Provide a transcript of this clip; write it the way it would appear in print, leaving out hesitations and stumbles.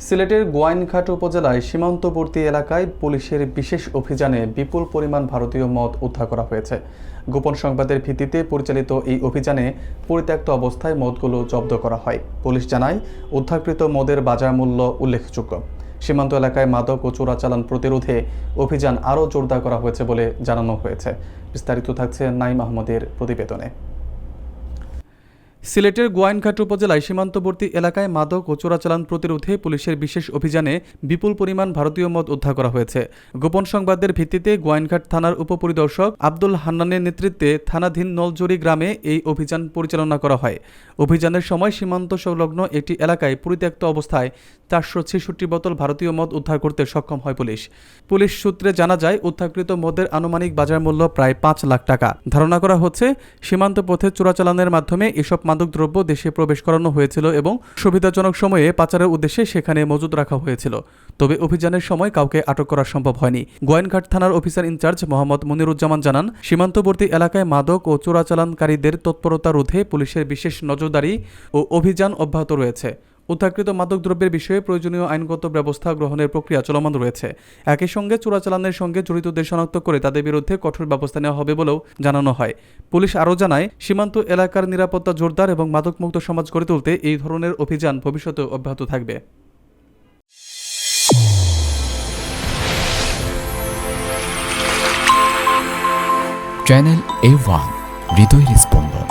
সিলেটের গোয়াইনঘাট উপজেলায় সীমান্তবর্তী এলাকায় পুলিশের বিশেষ অভিযানে বিপুল পরিমাণ ভারতীয় মদ উদ্ধার করা হয়েছে। গোপন সংবাদের ভিত্তিতে পরিচালিত এই অভিযানে পরিত্যক্ত অবস্থায় মদগুলো জব্দ করা হয়। পুলিশ জানায়, উদ্ধারকৃত মদের বাজার মূল্য উল্লেখযোগ্য। সীমান্ত এলাকায় মাদক ও চোরাচালান প্রতিরোধে অভিযান আরও জোরদার করা হয়েছে বলে জানানো হয়েছে। বিস্তারিত থাকছে নাইম আহমদের প্রতিবেদনে। সিলেটের গোয়াইনঘাট উপজেলায় সীমান্তবর্তী এলাকায় মাদক ও চোরাচালান প্রতিরোধে পুলিশের বিশেষ অভিযানে বিপুল পরিমাণ ভারতীয় মদ উদ্ধার করা হয়েছে। গোপন সংবাদের ভিত্তিতে গোয়াইনঘাট থানার উপপরিদর্শক আব্দুল হান্নানের নেতৃত্বে থানাধীন নলজরি গ্রামে এই অভিযান পরিচালনা করা হয়। অভিযানের সময় সীমান্ত সংলগ্ন একটি এলাকায় পরিত্যক্ত অবস্থায় 466 বোতল ভারতীয় মদ উদ্ধার করতে সক্ষম হয় পুলিশ। পুলিশ সূত্রে জানা যায়, উদ্ধারকৃত মদের আনুমানিক বাজার মূল্য প্রায় 5 লাখ টাকা। ধারণা করা হচ্ছে, সীমান্ত পথে চোরাচালানের মাধ্যমে এসব মাদকদ্রব্য দেশে প্রবেশ করানো হয়েছিল এবং সুবিধাজনক সময়ে পাচারের উদ্দেশ্যে সেখানে মজুদ রাখা হয়েছিল। তবে অভিযানের সময় কাউকে আটক করা সম্ভব হয়নি। গোয়াইনঘাট থানার অফিসার ইনচার্জ মোহাম্মদ মনিরুজ্জামান জানান, সীমান্তবর্তী এলাকায় মাদক ও চোরাচালানকারীদের তৎপরতা রোধে পুলিশের বিশেষ নজরদারি ও অভিযান অব্যাহত রয়েছে। উদ্ধারকৃত মাদকদ্রব্যের বিষয়ে প্রয়োজনীয় আইনগত ব্যবস্থা গ্রহণের প্রক্রিয়া চলমান রয়েছে। একই সঙ্গে চোরাচালানের সঙ্গে জড়িতদের শনাক্ত করে তাদের বিরুদ্ধে কঠোর ব্যবস্থা নেওয়া হবে বলেও জানানো হয়। পুলিশ আরও জানায়, সীমান্ত এলাকার নিরাপত্তা জোরদার এবং মাদকমুক্ত সমাজ গড়ে তুলতে এই ধরনের অভিযান ভবিষ্যতে অব্যাহত থাকবে। চ্যানেল A1 হৃদয়ের স্পন্দন।